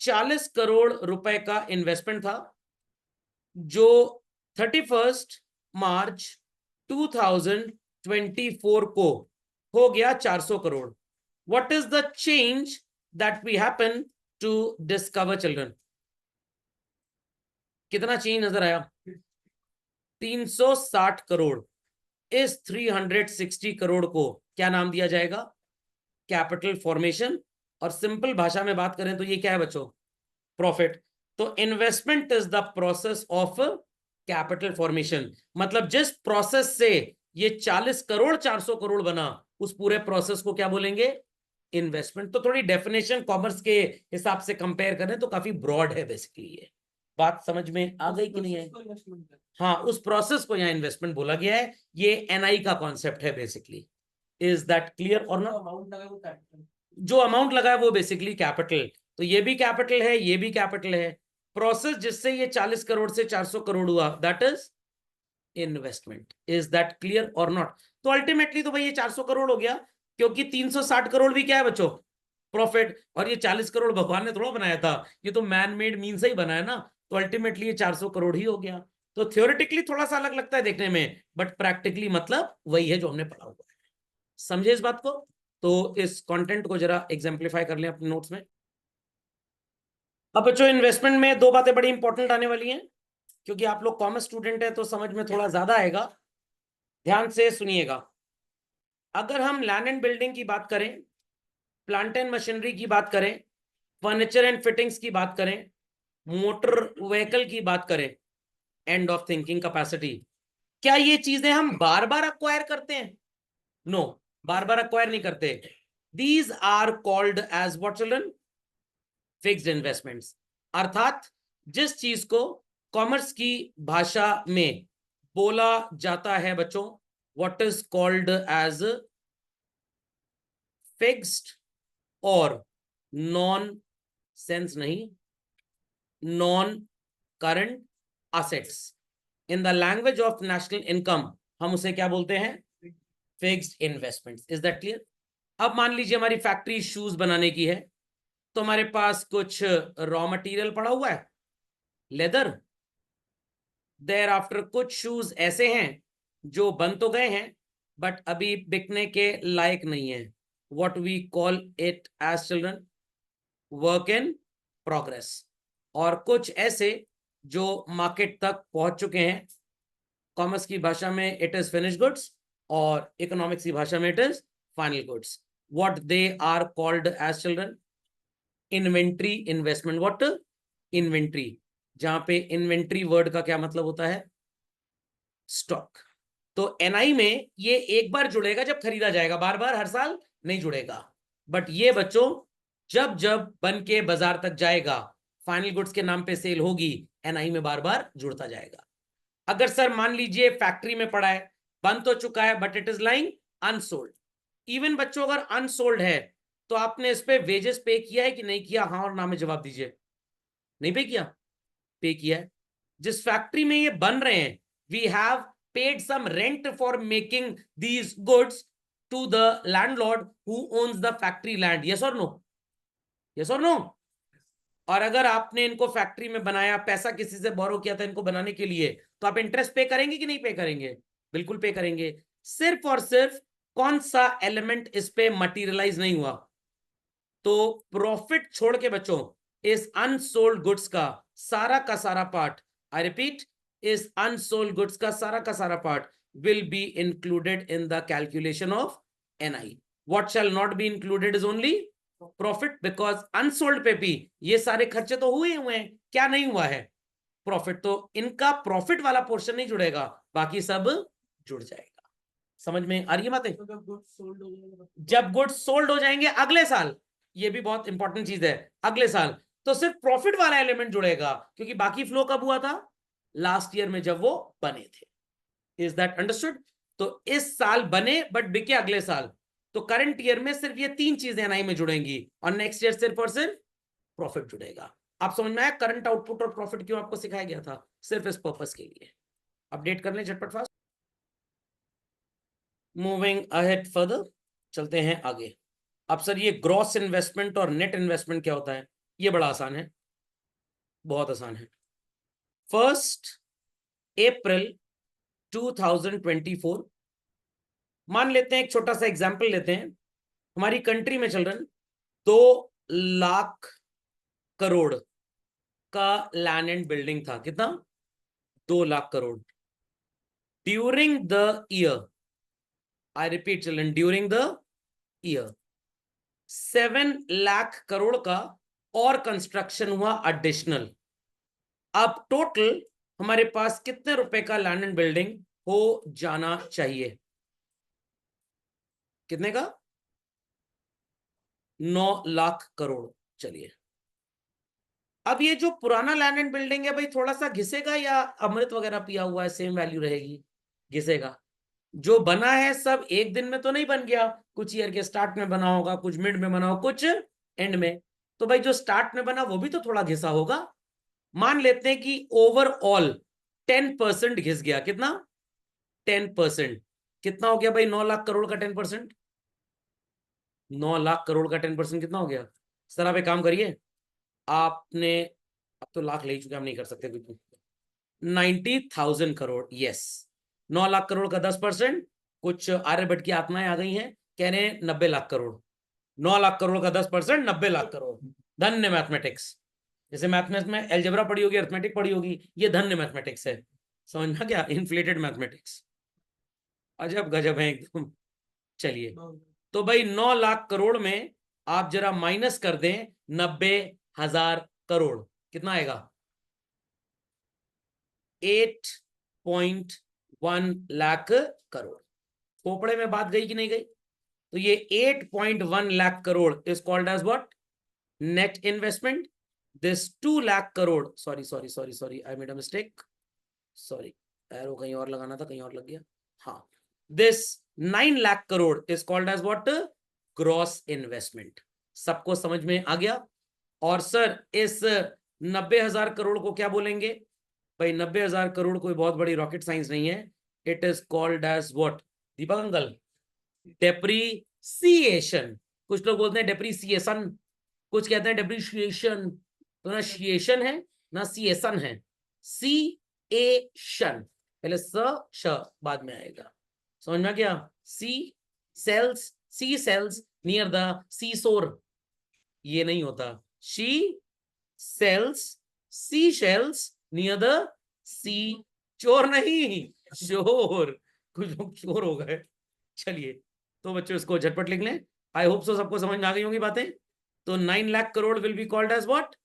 40 करोड़ रुपए का इन्वेस्टमेंट था, जो 31 मार्च 2024 को हो गया 400 crore. What is the change that we happen to discover children? कितना चेंज नजर आया? 360 करोड़। इस 360 करोड़ को क्या नाम दिया जाएगा? Capital formation. और सिंपल भाषा में बात करें तो ये क्या है बच्चों? प्रॉफिट। तो investment is the process of capital formation. मतलब जिस प्रोसेस से ये 40 करोड़ 400 करोड़ बना, उस पूरे प्रोसेस को क्या बोलेंगे? इन्वेस्टमेंट। तो थोड़ी डेफिनेशन कॉमर्स के हिसाब से कंपेयर करें तो काफी ब्रॉड है बेसिकली। ये बात समझ में आ गई कि नहीं है? हाँ, उस प्रोसेस को यहाँ इन्वेस्टमेंट बोला गया है। ये एनआई का कॉन्सेप्ट है बेसिकली। इज दैट क्लियर और नॉट? जो अमाउंट लगा है वो बेसिकली कैपिटल। तो ये भी कैपिटल है, ये भी कैपिटल है। प्रोसेस जिससे ये 40 करोड़ से 400 करोड़ हुआ, that is investment. Is that clear और नॉट? तो अल्टीमेटली तो भाई ये 400 करोड़ हो गया, क्योंकि 360 करोड़ भी क्या है बच्चों? प्रॉफिट। और ये 40 करोड़ भगवान ने थोड़ा बनाया था, ये तो मैन मेड मीन से ही बना है ना, तो अल्टीमेटली ये 400 करोड़ ही हो गया। तो थ्योरेटिकली थोड़ा सा अलग लगता है देखने में, बट प्रैक्टिकली मतलब वही है जो हमने पढ़ा हुआ है। समझे इस बात को? तो इस कंटेंट को जरा एग्जाम्प्लीफाई कर लें अपने नोट्स में। अब बच्चों इन्वेस्टमेंट में 2 बातें बड़ी इंपॉर्टेंट आने वाली हैं। क्योंकि आप लोग कॉमर्स स्टूडेंट है तो समझ में थोड़ा ज्यादा आएगा, ध्यान से सुनिएगा। अगर हम लैंड एंड बिल्डिंग की बात करें, प्लांट एंड मशीनरी की बात करें, फर्नीचर एंड फिटिंग्स की बात करें, मोटर व्हीकल की बात करें, एंड ऑफ थिंकिंग कैपेसिटी, क्या ये चीजें हम बार बार अक्वायर करते हैं? नो, बार बार अक्वायर नहीं करते। These are called as what children? Fixed investments. अर्थात जिस चीज को कॉमर्स की भाषा में बोला जाता है बच्चों, what is called as fixed और नॉन सेंस नहीं, non current assets. In the language of national income हम उसे क्या बोलते हैं? Fixed investments. Is that clear? अब मान लीजिए हमारी फैक्ट्री शूज बनाने की है, तो हमारे पास कुछ रॉ मटेरियल पड़ा हुआ है, लेदर। देयर आफ्टर कुछ शूज ऐसे हैं जो बन तो गए हैं बट अभी बिकने के लायक नहीं है, what we call it as children? Work in progress. और कुछ ऐसे जो मार्केट तक पहुंच चुके हैं, कॉमर्स की भाषा में इट इज फिनिश गुड्स और इकोनॉमिक्स की भाषा में it is final goods. What they are called as children? Inventory investment. What? Inventory. जहां पे इन्वेंट्री वर्ड का क्या मतलब होता है? स्टॉक। तो एनआई में ये एक बार जुड़ेगा जब खरीदा जाएगा, बार बार हर साल नहीं जुड़ेगा। बट ये बच्चों जब जब बन के बाजार तक जाएगा, फाइनल गुड्स के नाम पे सेल होगी, एनआई में बार बार जुड़ता जाएगा। अगर सर मान लीजिए फैक्ट्री में पड़ा है, बन तो चुका है but it is lying unsold. Even बच्चों अगर अनसोल्ड है तो आपने इस पे वेजेस पे किया है कि नहीं किया? हाँ और ना में जवाब दीजिए। नहीं पे किया? पे किया है। जिस फैक्ट्री में ये बन रहे हैं, we have paid some rent for making these goods to the landlord who owns the factory land. Yes और नो? यस और नो? और अगर आपने इनको फैक्ट्री में बनाया, पैसा किसी से बोरो किया था इनको बनाने के लिए, तो आप इंटरेस्ट पे करेंगे कि नहीं पे करेंगे? बिल्कुल पे करेंगे। सिर्फ और सिर्फ कौन सा एलिमेंट इस पे मटीरियलाइज नहीं हुआ? तो प्रॉफिट छोड़ के बच्चों इस अनसोल्ड गुड्स का सारा पार्ट, आई रिपीट, इस अनसोल्ड गुड्स का सारा part will be included in the calculation of NI. What shall not be included is only profit, because unsold पे भी ये सारे खर्चे तो हुए हैं, क्या नहीं हुआ है? प्रॉफिट। तो इनका प्रॉफिट वाला पोर्शन नहीं जुड़ेगा, बाकी सब जुड़ जाएगा। समझ में आ रही है बातें? जब गुड्स सोल्ड हो जाएंगे अगले साल, ये भी बहुत इंपॉर्टेंट चीज है, अगले साल तो सिर्फ प्रॉफिट वाला एलिमेंट जुड़ेगा, क्योंकि बाकी फ्लो कब हुआ था? लास्ट ईयर में जब वो बने थे। Is that understood? तो इस साल बने बट बिके अगले साल, तो करंट ईयर में सिर्फ ये तीन चीजें एनआई में जुड़ेंगी और नेक्स्ट ईयर सिर्फ और सिर्फ प्रॉफिट जुड़ेगा। आप समझ में आया करंट आउटपुट और प्रॉफिट क्यों आपको सिखाया गया था? सिर्फ इस पर्पस के लिए। अपडेट कर लें झटपट फास्ट। मूविंग अहेड फर्दर, चलते हैं आगे। अब सर ये ग्रॉस इन्वेस्टमेंट और नेट इन्वेस्टमेंट क्या होता है? ये बड़ा आसान है, बहुत आसान है। 1 अप्रैल 2024, मान लेते हैं एक छोटा सा एग्जांपल लेते हैं, हमारी कंट्री में चिल्ड्रन 2 लाख करोड़ का लैंड एंड बिल्डिंग था। कितना? 2 lakh crore. During the year, I repeat children, during the year 7 lakh crore का और कंस्ट्रक्शन हुआ एडिशनल। अब टोटल हमारे पास कितने रुपए का लैंड एंड बिल्डिंग हो जाना चाहिए? कितने का? 9 लाख करोड़। चलिए, अब ये जो पुराना लैंड एंड बिल्डिंग है भाई, थोड़ा सा घिसेगा या अमृत वगैरह पिया हुआ है सेम वैल्यू रहेगी? घिसेगा। जो बना है सब एक दिन में तो नहीं बन गया, कुछ ईयर के स्टार्ट में बना होगा, कुछ मिड में बना होगा, कुछ एंड में। तो भाई जो स्टार्ट में बना वो भी तो थोड़ा घिसा होगा। मान लेते हैं कि ओवरऑल 10% घिस गया। कितना? 10%। कितना हो गया भाई 9 लाख करोड़ का 10%? 9 लाख करोड़ का 10% कितना हो गया? सर आप एक काम करिए, आपने अब तो लाख ले ही चुके, हम नहीं कर सकते कुछ। 90,000 करोड़। यस, 9 लाख करोड़ का 10%। कुछ आर्यभट्ट की आत्माएं आ गई हैं, कह रहे हैं 90 लाख करोड़। 9 लाख करोड़ का 10%, 90 लाख करोड़। धन्य मैथमेटिक्स। जैसे मैथमेटिक्स में एलजेब्रा पढ़ी होगी, अर्थमेटिक पढ़ी होगी, ये धन्य मैथमेटिक्स है, समझ में क्या, इन्फ्लेटेड मैथमेटिक्स, अजब गजब है एकदम। चलिए, तो भाई 9 लाख करोड़ में आप जरा माइनस कर दें 90,000 करोड़, कितना आएगा? 8.1 लाख करोड़। खोपड़े में बात गई कि नहीं गई? तो ये 8.1 lakh crore is called as what? Net investment. This 2 lakh crore, sorry I made a mistake, sorry, arrow कहीं और लगाना था, कहीं और लग गया। हाँ, this 9 lakh crore is called as what? Gross investment. सबको समझ में आ गया? और सर इस 90,000 करोड़ को क्या बोलेंगे? भाई 90,000 करोड़ कोई बहुत बड़ी रॉकेट साइंस नहीं है, it is called as what Deepak uncle? Depreciation. कुछ लोग बोलते हैं डेप्रीसिएशन, कुछ कहते हैं डेप्रीसिएशन। तो ना शिएशन है ना सिएशन है, सी ए शन, पहले श बाद में आएगा, समझ में क्या? Sea sells near the sea shore, ये नहीं होता। She sells sea shells near the sea, चोर नहीं, शोर, कुछ लोग चोर हो गए। चलिए, तो बच्चों इसको झटपट लिख लें। आई होप सो सबको समझ में आ गई होंगी बातें। तो 9 lakh crore will be called as what?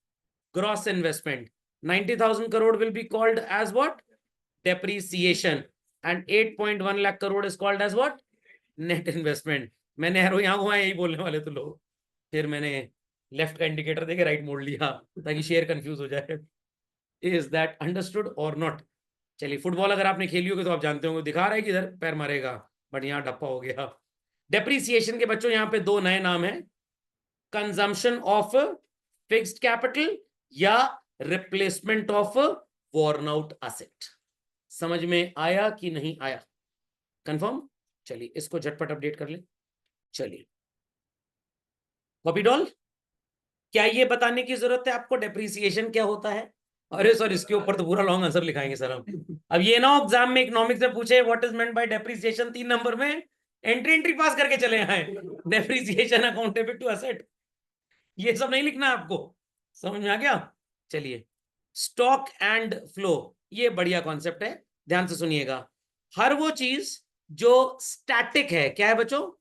Gross investment. 90,000 crore will be called as what? Depreciation. And 8.1 lakh crore is called as what? Net investment. मैंने एरो यहां घुमाया, यही बोलने वाले तो लोग, फिर मैंने लेफ्ट का इंडिकेटर देके राइट मोड़ लिया ताकि शेयर कंफ्यूज हो जाए। इज दैट अंडरस्टूड और नॉट? चलिए, फुटबॉल अगर आपने खेली होगी तो आप जानते होंगे, दिखा रहा है कि इधर पैर मारेगा, बट यहाँ डप्पा हो गया। डेप्रीसिएशन के बच्चों यहाँ पे 2 नए नाम है, कंजम्पशन ऑफ फिक्स्ड कैपिटल या replacement of worn out asset. समझ में आया कि नहीं आया? कंफर्म? चलिए, इसको झटपट अपडेट कर ले। चलिए, कॉपी डॉल, क्या ये बताने की जरूरत है आपको डेप्रीसिएशन क्या होता है? अरे सर, इसके ऊपर तो पूरा लॉन्ग आंसर लिखाएंगे सर हम। अब ये ना एग्जाम में इकोनॉमिक्स में पूछे what is meant by depreciation, 3 number में एंट्री पास करके चले आए, डेप्रीसिएशन अकाउंटेबल टू एसेट, ये सब नहीं लिखना है आपको, समझ में आ गया? चलिए, स्टॉक एंड फ्लो, ये बढ़िया कॉन्सेप्ट है, ध्यान से सुनिएगा। हर वो चीज जो स्टैटिक है, क्या है बच्चों?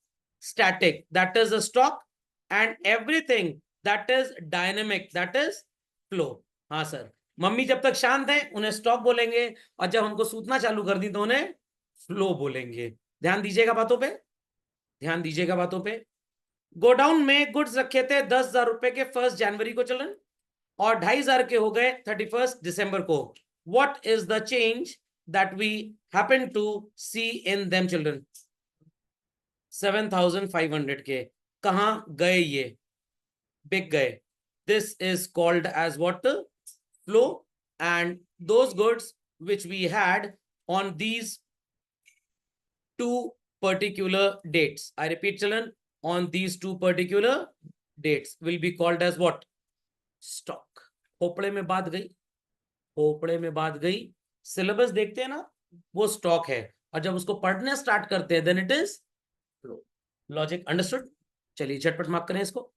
Static, that is a stock, and everything that is dynamic, that is flow. हाँ सर, मम्मी जब तक शांत है उन्हें स्टॉक बोलेंगे, और जब हमको सूतना चालू कर दी तो उन्हें फ्लो बोलेंगे। ध्यान दीजिएगा बातों पे, ध्यान दीजिएगा बातों पे। गोडाउन में गुड्स रखे थे 10,000 रुपए के 1 जनवरी को चलन, और 2,500 के हो गए 31 दिसंबर को। What is the change that we happen to see in them children? 7,500 के कहां गए? ये बिक गए। This is called as what? Flow. And those goods which we had on these 2 particular dates, I repeat children, on these 2 particular dates will be called as what? Stock. खोपड़े में बात गई, खोपड़े में बात गई। सिलेबस देखते हैं ना, वो स्टॉक है, और जब उसको पढ़ने स्टार्ट करते हैं then it is flow. Logic understood? चलिए, झटपट मार्क करें इसको।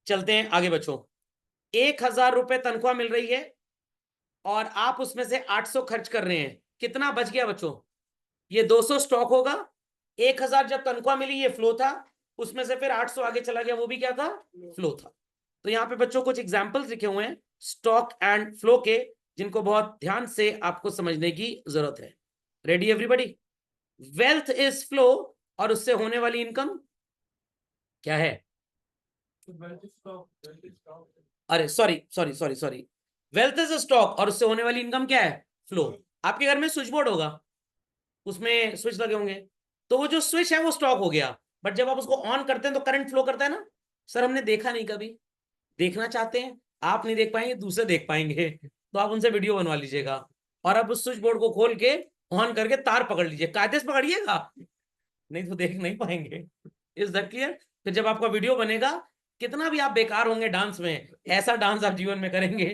चलते हैं आगे बच्चों। 1,000 रुपए तनख्वाह मिल रही है और आप उसमें से 800 खर्च कर रहे हैं, कितना बच गया बच्चों? ये 200 स्टॉक होगा। 1,000 जब तनख्वाह मिली ये फ्लो था, उसमें से फिर 800 आगे चला गया, वो भी क्या था? फ्लो था। तो यहाँ पे बच्चों कुछ एग्जाम्पल्स लिखे हुए हैं स्टॉक एंड फ्लो के, जिनको बहुत ध्यान से आपको समझने की जरूरत है। Ready everybody? Wealth is flow, और उससे होने वाली इनकम क्या है? अरे सॉरी, वेल्थ इज स्टॉक और उससे होने वाली इनकम क्या है? फ्लो। आपके घर में स्विच बोर्ड होगा, उसमें स्विच लगे होंगे, तो वो जो स्विच है वो स्टॉक हो गया, बट जब आप उसको ऑन करते हैं तो करंट फ्लो करता है ना। सर हमने देखा नहीं कभी, देखना चाहते हैं? आप नहीं देख पाएंगे, दूसरे देख पाएंगे, तो आप उनसे वीडियो बनवा लीजिएगा, और आप उस स्विच बोर्ड को खोल के ऑन करके तार पकड़ लीजिए, कायदे से पकड़िएगा, नहीं तो देख नहीं पाएंगे। Is that clear? फिर जब आपका वीडियो बनेगा, कितना भी आप बेकार होंगे डांस में, ऐसा डांस आप जीवन में करेंगे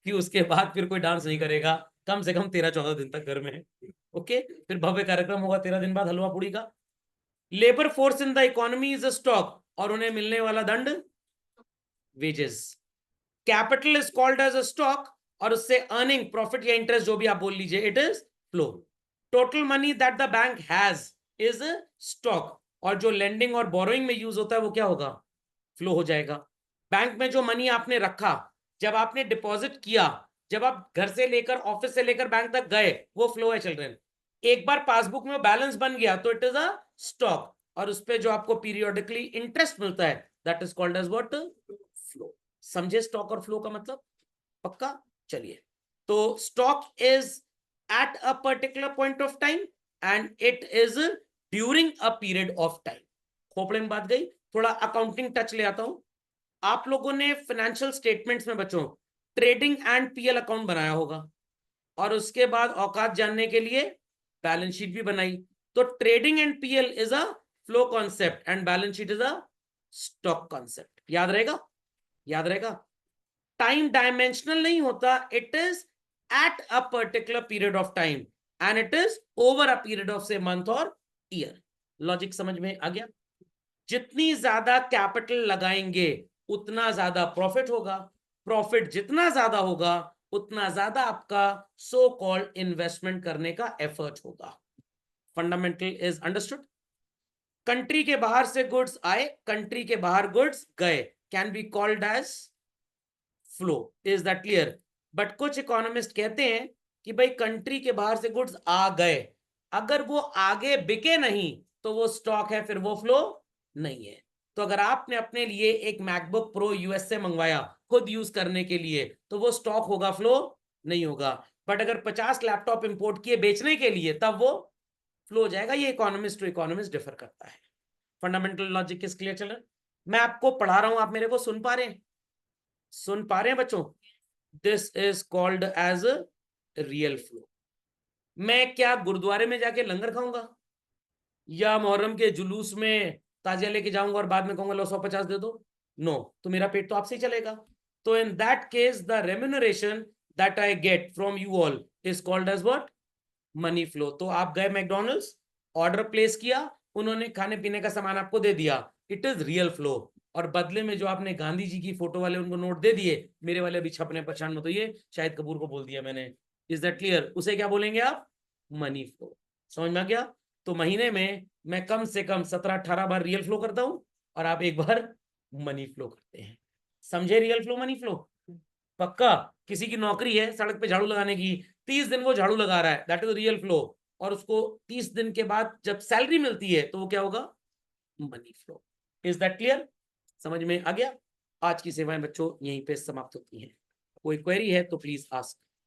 कि उसके बाद फिर कोई डांस नहीं करेगा, कम से कम 13-14 दिन तक घर में। ओके, फिर भव्य कार्यक्रम होगा 13 दिन बाद हलवा पूड़ी का। Labour force in the economy is a stock, और उन्हें मिलने वाला दंड wages. Capital is called as a stock, और उससे अर्निंग, प्रॉफिट या इंटरेस्ट जो भी आप बोल लीजिए, it is flow. Total money that the bank has is stock, और जो लेंडिंग और बोरोइंग में यूज होता है वो क्या होगा? फ्लो हो जाएगा. बैंक में जो मनी आपने रखा, जब आपने डिपॉजिट किया, जब आप घर से लेकर, ऑफिस से लेकर बैंक तक गए, वो फ्लो है चिल्ड्रन. एक बार पासबुक में बैलेंस बन गया तो इट इज अ स्टॉक, और उस पे जो आपको पीरियोडिकली इंटरेस्ट मिलता है, that is called as what? Flow. समझे स्टॉक और फ्लो का मतलब? पक्का? चलिए. तो stock is at a particular point of time and it is during a period of time. खोपड़े में बात गई. थोड़ा अकाउंटिंग टच ले आता हूं. आप लोगों ने फाइनेंशियल स्टेटमेंट्स में बच्चों ट्रेडिंग एंड पीएल अकाउंट बनाया होगा, और उसके बाद औकात जानने के लिए बैलेंस शीट भी बनाई. तो trading and PL is a flow concept and balance sheet is a stock concept. याद रहेगा? याद रहेगा. टाइम डायमेंशनल नहीं होता, it is at a particular period of time and it is over a period of से month और year. Logic समझ में आ गया? जितनी ज्यादा कैपिटल लगाएंगे उतना ज्यादा प्रॉफिट होगा. प्रॉफिट जितना ज्यादा होगा उतना ज्यादा आपका सो कॉल्ड इन्वेस्टमेंट करने का एफर्ट होगा. Fundamental is understood. कंट्री के बाहर से गुड्स आए, कंट्री के बाहर गुड्स गए, can be called as flow. Is that clear? But कुछ इकोनॉमिस्ट कहते हैं कि भाई कंट्री के बाहर से गुड्स आ गए, अगर वो आगे बिके नहीं तो वो स्टॉक है, फिर वो फ्लो नहीं है. तो अगर आपने अपने लिए एक मैकबुक प्रो यूएस से मंगवाया खुद यूज करने के लिए, तो वो स्टॉक होगा, फ्लो नहीं होगा. बट अगर 50 लैपटॉप इंपोर्ट किए बेचने के लिए, तब वो फ्लो हो जाएगा. ये इकोनॉमिस्ट टू इकोनॉमिस्ट डिफर करता है. फंडामेंटल लॉजिक किस क्लियर चल रहा है? मैं आपको पढ़ा रहा हूं, आप मेरे को सुन पा रहे हैं? सुन पा रहे हैं बच्चों? This is called as real flow. मैं क्या गुरुद्वारे में जाके लंगर खाऊंगा, या मुहर्रम के जुलूस में ताजिया लेके जाऊंगा और बाद में कहूंगा लो 150 दे दो? नो. तो मेरा पेट तो आपसे ही चलेगा. तो in that case the remuneration that I get from you all is called as what? Money flow. तो आप गए मैकडोनल्ड्स, ऑर्डर प्लेस किया, उन्होंने खाने पीने का सामान आपको दे दिया, इट इज रियल फ्लो. और बदले में जो आपने गांधी जी की फोटो वाले उनको नोट दे दिए, मेरे वाले अभी छपने परेशान मत होइए, शायद कपूर को बोल दिया मैंने. Is that clear? उसे क्या बोलेंगे आप? Money flow. समझ में आ गया? तो महीने में मैं कम से कम 17-18 बार रियल फ्लो करता हूं, और आप एक बार मनी फ्लो करते हैं. समझे रियल फ्लो मनी फ्लो? पक्का? किसी की नौकरी है सड़क पे झाड़ू लगाने की, 30 दिन वो झाड़ू लगा रहा है, दैट इज रियल फ्लो. और उसको 30 दिन के बाद जब सैलरी मिलती है तो वो क्या होगा? Money flow. Is that clear? समझ में आ गया? आज की सेवाएं बच्चों यहीं पे समाप्त होती हैं. कोई क्वेरी है तो प्लीज आस्क.